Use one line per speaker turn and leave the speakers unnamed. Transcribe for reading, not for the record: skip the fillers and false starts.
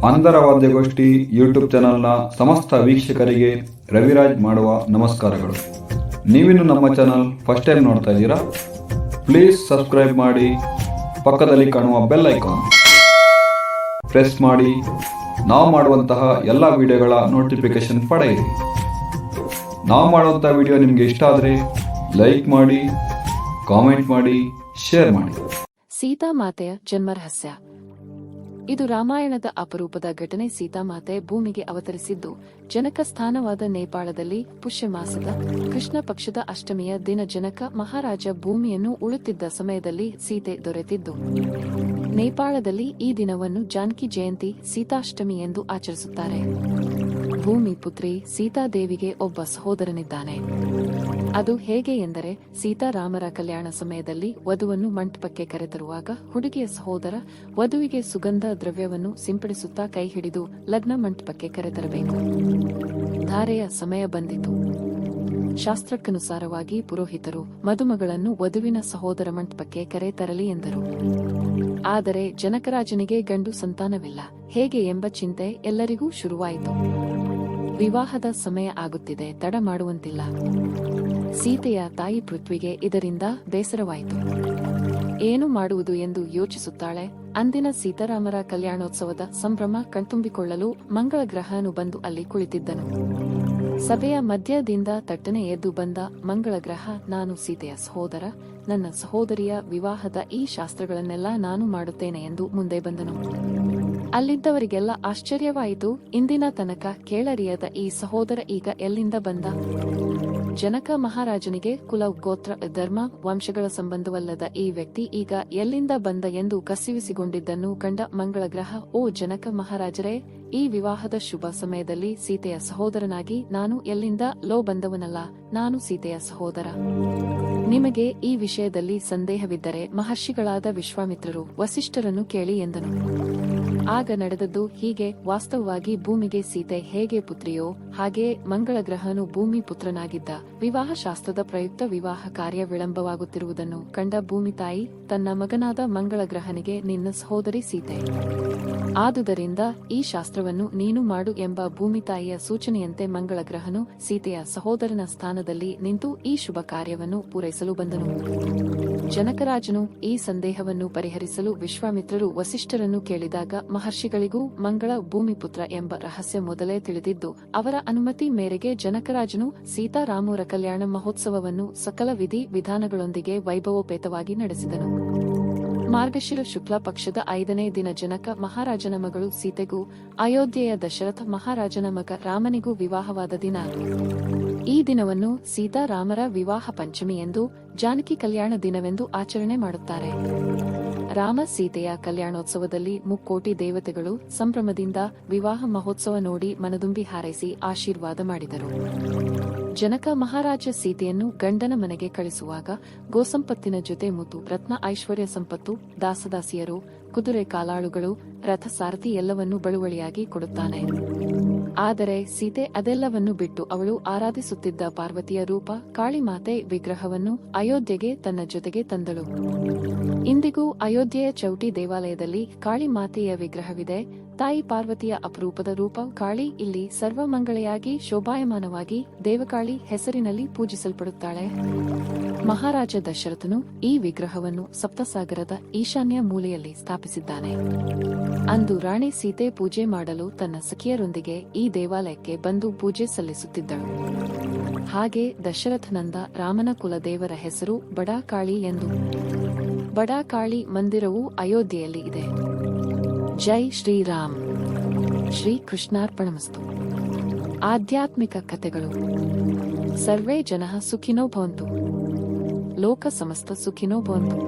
Andhra ವಾದ್ಯಗೋಷ್ಠಿ YouTube ಚಾನಲ್ನ ಸಮಸ್ತ ವೀಕ್ಷಕರಿಗೆ ರವಿರಾಜ್ ಮಾಡುವ ನಮಸ್ಕಾರಗಳು. ನೀವಿನ್ನು ನಮ್ಮ ಚಾನಲ್ ಫಸ್ಟ್ ಟೈಮ್ ನೋಡ್ತಾ ಇದ್ದೀರಾ? ಪ್ಲೀಸ್ ಸಬ್ಸ್ಕ್ರೈಬ್ ಮಾಡಿ, ಪಕ್ಕದಲ್ಲಿ ಕಾಣುವ ಬೆಲ್ ಐಕಾನ್ ಪ್ರೆಸ್ ಮಾಡಿ ನಾವು ಮಾಡುವಂತಹ ಎಲ್ಲ ವಿಡಿಯೋಗಳ ನೋಟಿಫಿಕೇಶನ್ ಪಡೆಯಿರಿ. ನಾವು ಮಾಡುವಂಥ ವಿಡಿಯೋ ನಿಮಗೆ ಇಷ್ಟ ಆದರೆ ಲೈಕ್ ಮಾಡಿ, ಕಾಮೆಂಟ್ ಮಾಡಿ, ಶೇರ್ ಮಾಡಿ.
ಸೀತಾಮಾತೆಯ ಜನ್ಮರಹಸ್ಯ. ಇದು ರಾಮಾಯಣದ ಅಪರೂಪದ ಘಟನೆ. ಸೀತಾಮಾತೆ ಭೂಮಿಗೆ ಅವತರಿಸಿದ್ದು ಜನಕ ಸ್ಥಾನವಾದ ನೇಪಾಳದಲ್ಲಿ ಪುಷ್ಯ ಮಾಸದ ಕೃಷ್ಣ ಪಕ್ಷದ ಅಷ್ಟಮಿಯ ದಿನ. ಜನಕ ಮಹಾರಾಜ ಭೂಮಿಯನ್ನು ಉಳುತ್ತಿದ್ದ ಸಮಯದಲ್ಲಿ ಸೀತೆ ದೊರೆತಿದ್ದು ನೇಪಾಳದಲ್ಲಿ ಈ ದಿನವನ್ನು ಜಾನಕಿ ಜಯಂತಿ, ಸೀತಾಷ್ಟಮಿ ಎಂದು ಆಚರಿಸುತ್ತಾರೆ. ಭೂಮಿ ಪುತ್ರಿ ಸೀತಾದೇವಿಗೆ ಒಬ್ಬ ಸಹೋದರನಿದ್ದಾನೆ. ಅದು ಹೇಗೆ ಎಂದರೆ, ಸೀತಾರಾಮರ ಕಲ್ಯಾಣ ಸಮಯದಲ್ಲಿ ವಧುವನ್ನು ಮಂಟಪಕ್ಕೆ ಕರೆತರುವಾಗ ಹುಡುಗಿಯ ಸಹೋದರ ವಧುವಿಗೆ ಸುಗಂಧ ದ್ರವ್ಯವನ್ನು ಸಿಂಪಡಿಸುತ್ತಾ ಕೈ ಹಿಡಿದು ಲಗ್ನ ಮಂಟಪಕ್ಕೆ ಕರೆತರಬೇಕು. ಧಾರೆಯ ಸಮಯ ಬಂದಿತು. ಶಾಸ್ತ್ರಕ್ಕನುಸಾರವಾಗಿ ಪುರೋಹಿತರು ಮದುಮಗಳನ್ನು ವಧುವಿನ ಸಹೋದರ ಮಂಟಪಕ್ಕೆ ಕರೆತರಲಿ ಎಂದರು. ಆದರೆ ಜನಕರಾಜನಿಗೆ ಗಂಡು ಸಂತಾನವಿಲ್ಲ, ಹೇಗೆ ಎಂಬ ಚಿಂತೆ ಎಲ್ಲರಿಗೂ ಶುರುವಾಯಿತು. ವಿವಾಹದ ಸಮಯ ಆಗುತ್ತಿದೆ, ತಡ ಮಾಡುವಂತಿಲ್ಲ. ಸೀತೆಯ ತಾಯಿ ಪೃಥ್ವಿಗೆ ಇದರಿಂದ ಬೇಸರವಾಯಿತು. ಏನು ಮಾಡುವುದು ಎಂದು ಯೋಚಿಸುತ್ತಾಳೆ. ಅಂದಿನ ಸೀತಾರಾಮರ ಕಲ್ಯಾಣೋತ್ಸವದ ಸಂಭ್ರಮ ಕಣ್ತುಂಬಿಕೊಳ್ಳಲು ಮಂಗಳ ಗ್ರಹನು ಬಂದು ಅಲ್ಲಿ ಕುಳಿತಿದ್ದನು. ಸಭೆಯ ಮಧ್ಯದಿಂದ ತಟ್ಟನೆ ಎದ್ದು ಬಂದ ಮಂಗಳ ಗ್ರಹ, ನಾನು ಸೀತೆಯ ಸಹೋದರ, ನನ್ನ ಸಹೋದರಿಯ ವಿವಾಹದ ಈ ಶಾಸ್ತ್ರಗಳನ್ನೆಲ್ಲ ನಾನು ಮಾಡುತ್ತೇನೆ ಎಂದು ಮುಂದೆ ಬಂದನು. ಅಲ್ಲಿದ್ದವರಿಗೆಲ್ಲ ಆಶ್ಚರ್ಯವಾಯಿತು. ಇಂದಿನ ತನಕ ಕೇಳರಿಯದ ಈ ಸಹೋದರ ಈಗ ಎಲ್ಲಿಂದ ಬಂದ? ಜನಕ ಮಹಾರಾಜನಿಗೆ ಕುಲ, ಗೋತ್ರ, ಧರ್ಮ, ವಂಶಗಳ ಸಂಬಂಧವಲ್ಲದ ಈ ವ್ಯಕ್ತಿ ಈಗ ಎಲ್ಲಿಂದ ಬಂದ ಎಂದು ಕಸಿವಿಸಿಕೊಂಡಿದ್ದನ್ನು ಕಂಡ ಮಂಗಳ ಗ್ರಹ, ಓ ಜನಕ ಮಹಾರಾಜರೇ, ಈ ವಿವಾಹದ ಶುಭ ಸಮಯದಲ್ಲಿ ಸೀತೆಯ ಸಹೋದರನಾಗಿ ನಾನು ಎಲ್ಲಿಂದ ಬಂದವನಲ್ಲ, ನಾನು ಸೀತೆಯ ಸಹೋದರ. ನಿಮಗೆ ಈ ವಿಷಯದಲ್ಲಿ ಸಂದೇಹವಿದ್ದರೆ ಮಹರ್ಷಿಗಳಾದ ವಿಶ್ವಾಮಿತ್ರರು, ವಸಿಷ್ಠರನ್ನು ಕೇಳಿ ಎಂದನು. ಆಗ ನಡೆದದ್ದು ಹೀಗೆ. ವಾಸ್ತವವಾಗಿ ಭೂಮಿಗೆ ಸೀತೆ ಹೇಗೆ ಪುತ್ರಿಯೋ ಹಾಗೆಯೇ ಮಂಗಳ ಗ್ರಹನು ಭೂಮಿ ಪುತ್ರನಾಗಿದ್ದ. ವಿವಾಹ ಶಾಸ್ತ್ರದ ಪ್ರಯುಕ್ತ ವಿವಾಹ ಕಾರ್ಯ ವಿಳಂಬವಾಗುತ್ತಿರುವುದನ್ನು ಕಂಡ ಭೂಮಿ ತಾಯಿ ತನ್ನ ಮಗನಾದ ಮಂಗಳ ಗ್ರಹನಿಗೆ, ನಿನ್ನ ಸಹೋದರಿ ಸೀತೆ, ಆದುದರಿಂದ ಈ ಶಾಸ್ತ್ರವನ್ನು ನೀನು ಮಾಡು ಎಂಬ ಭೂಮಿ ತಾಯಿಯ ಸೂಚನೆಯಂತೆ ಮಂಗಳ ಗ್ರಹನು ಸೀತೆಯ ಸಹೋದರನ ಸ್ಥಾನದಲ್ಲಿ ನಿಂತು ಈ ಶುಭ ಕಾರ್ಯವನ್ನು ಪೂರೈಸಲು ಬಂದನು. ಜನಕರಾಜನು ಈ ಸಂದೇಹವನ್ನು ಪರಿಹರಿಸಲು ವಿಶ್ವಾಮಿತ್ರರು ವಸಿಷ್ಠರನ್ನು ಕೇಳಿದಾಗ ಮಹರ್ಷಿಗಳಿಗೂ ಮಂಗಳ ಭೂಮಿಪುತ್ರ ಎಂಬ ರಹಸ್ಯ ಮೊದಲೇ ತಿಳಿದಿದ್ದು, ಅವರ ಅನುಮತಿ ಮೇರೆಗೆ ಜನಕರಾಜನು ಸೀತಾರಾಮರ ಕಲ್ಯಾಣ ಮಹೋತ್ಸವವನ್ನು ಸಕಲ ವಿಧಿ ವಿಧಾನಗಳೊಂದಿಗೆ ವೈಭವೋಪೇತವಾಗಿ ನಡೆಸಿದನು. ಮಾರ್ಗಶಿರ ಶುಕ್ಲ ಪಕ್ಷದ 5ನೇ ದಿನ ಜನಕ ಮಹಾರಾಜನ ಮಗಳು ಸೀತೆಗೂ ಅಯೋಧ್ಯೆಯ ದಶರಥ ಮಹಾರಾಜನ ಮಗ ರಾಮನಿಗೂ ವಿವಾಹವಾದ ದಿನ. ಈ ದಿನವನ್ನು ಸೀತಾರಾಮರ ವಿವಾಹ ಪಂಚಮಿ ಎಂದು, ಜಾನಕಿ ಕಲ್ಯಾಣ ದಿನವೆಂದು ಆಚರಣೆ ಮಾಡುತ್ತಾರೆ. ರಾಮ ಸೀತೆಯ ಕಲ್ಯಾಣೋತ್ಸವದಲ್ಲಿ ಮುಕ್ಕೋಟಿ ದೇವತೆಗಳು ಸಂಭ್ರಮದಿಂದ ವಿವಾಹ ಮಹೋತ್ಸವ ನೋಡಿ ಮನದುಂಬಿ ಹಾರೈಸಿ ಆಶೀರ್ವಾದ ಮಾಡಿದರು. ಜನಕ ಮಹಾರಾಜ ಸೀತೆಯನ್ನು ಗಂಡನ ಮನೆಗೆ ಕಳಿಸುವಾಗ ಗೋಸಂಪತ್ತಿನ ಜೊತೆ ಮುತ್ತು, ರತ್ನ, ಐಶ್ವರ್ಯ ಸಂಪತ್ತು, ದಾಸದಾಸಿಯರು, ಕುದುರೆ ಕಾಲಾಳುಗಳು, ರಥ ಸಾರಥಿ ಎಲ್ಲವನ್ನೂ ಬಳುವಳಿಯಾಗಿ ಕೊಡುತ್ತಾನೆ. ಆದರೆ ಸೀತೆ ಅದೆಲ್ಲವನ್ನು ಬಿಟ್ಟು ಅವಳು ಆರಾಧಿಸುತ್ತಿದ್ದ ಪಾರ್ವತಿಯ ರೂಪ ಕಾಳಿಮಾತೆ ವಿಗ್ರಹವನ್ನು ಅಯೋಧ್ಯೆಗೆ ತನ್ನ ಜೊತೆಗೆ ತಂದಳು. ಇಂದಿಗೂ ಅಯೋಧ್ಯೆಯ ಚೌಟಿ ದೇವಾಲಯದಲ್ಲಿ ಕಾಳಿಮಾತೆಯ ವಿಗ್ರಹವಿದೆ. ತಾಯಿ ಪಾರ್ವತಿಯ ಅಪರೂಪದ ರೂಪ ಕಾಳಿ ಇಲ್ಲಿ ಸರ್ವಮಂಗಳೆಯಾಗಿ ಶೋಭಾಯಮಾನವಾಗಿ ದೇವಕಾಳಿ ಹೆಸರಿನಲ್ಲಿ ಪೂಜಿಸಲ್ಪಡುತ್ತಾಳೆ. ಮಹಾರಾಜ ದಶರಥನು ಈ ವಿಗ್ರಹವನ್ನು ಸಪ್ತಸಾಗರದ ಈಶಾನ್ಯ ಮೂಲೆಯಲ್ಲಿ ಸ್ಥಾಪಿಸಿದ್ದಾನೆ. ಅಂದು ರಾಣಿ ಸೀತೆ ಪೂಜೆ ಮಾಡಲು ತನ್ನ ಸಖಿಯರೊಂದಿಗೆ ಈ ದೇವಾಲಯಕ್ಕೆ ಬಂದು ಪೂಜೆ ಸಲ್ಲಿಸುತ್ತಿದ್ದಳು. ಹಾಗೆ ದಶರಥನಂದ ರಾಮನ ಕುಲದೇವರ ಹೆಸರು ಬಡಾಕಾಳಿ ಎಂದು. ಬಡಾಕಾಳಿ ಮಂದಿರವು ಅಯೋಧ್ಯೆಯಲ್ಲಿ ಇದೆ. ಜೈ ಶ್ರೀರಾಮ್. ಶ್ರೀ ಕೃಷ್ಣಾರ್ಪಣಮಸ್ತು. ಆಧ್ಯಾತ್ಮಿಕ ಕಥೆಗಳು. ಸರ್ವೇ ಜನಃ ಸುಖಿನೋ ಭವಂತು. ಲೋಕ ಸಮಸ್ತ ಸುಖಿನೋ ಭವಂತು.